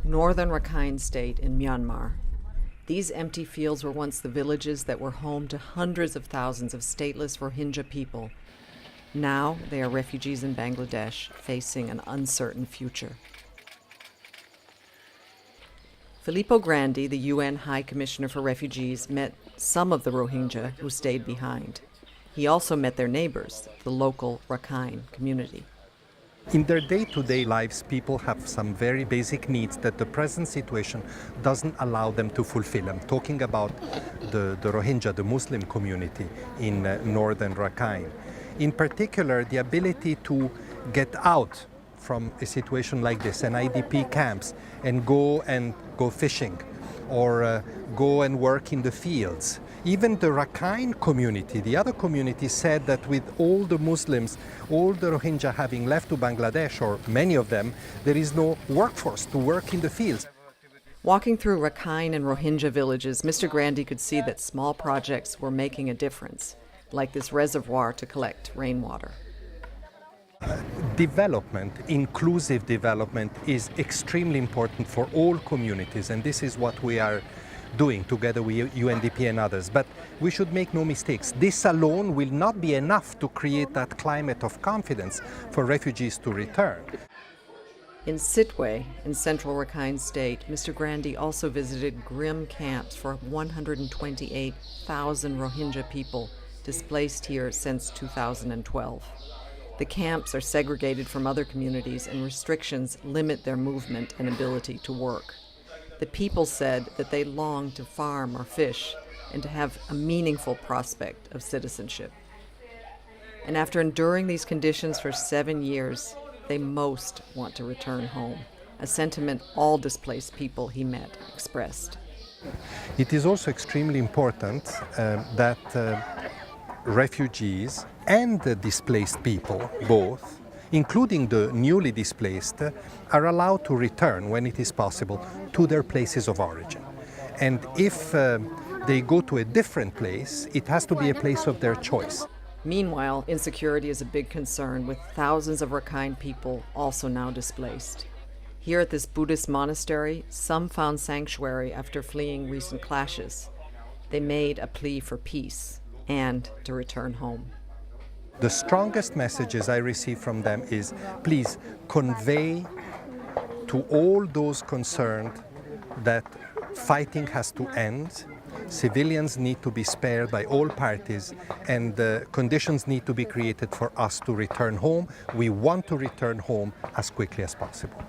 Northern Rakhine State in Myanmar. These empty fields were once the villages that were home to hundreds of thousands of stateless Rohingya people. Now they are refugees in Bangladesh facing an uncertain future. Filippo Grandi, the UN High Commissioner for Refugees, met some of the Rohingya who stayed behind. He also met their neighbors, the local Rakhine community. In their day-to-day lives, people have some very basic needs that the present situation doesn't allow them to fulfill. I'm talking about the Rohingya, the Muslim community in northern Rakhine. In particular, the ability to get out from a situation like this, an IDP camps, and go fishing or go and work in the fields. Even the Rakhine community, the other community, said that with all the Muslims, all the Rohingya having left to Bangladesh, or many of them, there is no workforce to work in the fields. Walking through Rakhine and Rohingya villages, Mr. Grandi could see that small projects were making a difference, like this reservoir to collect rainwater. Development, inclusive development, is extremely important for all communities, and this is what we are doing together with UNDP and others. But we should make no mistakes. This alone will not be enough to create that climate of confidence for refugees to return. In Sitwe, in central Rakhine State, Mr. Grandi also visited grim camps for 128,000 Rohingya people displaced here since 2012. The camps are segregated from other communities, and restrictions limit their movement and ability to work. The people said that they long to farm or fish and to have a meaningful prospect of citizenship. And after enduring these conditions for 7 years, they most want to return home, a sentiment all displaced people he met expressed. It is also extremely important that refugees and the displaced people, both, including the newly displaced, are allowed to return when it is possible to their places of origin. And if they go to a different place, it has to be a place of their choice. Meanwhile, insecurity is a big concern, with thousands of Rakhine people also now displaced. Here at this Buddhist monastery, some found sanctuary after fleeing recent clashes. They made a plea for peace and to return home. The strongest messages I receive from them is, please convey to all those concerned that fighting has to end, civilians need to be spared by all parties, and conditions need to be created for us to return home. We want to return home as quickly as possible.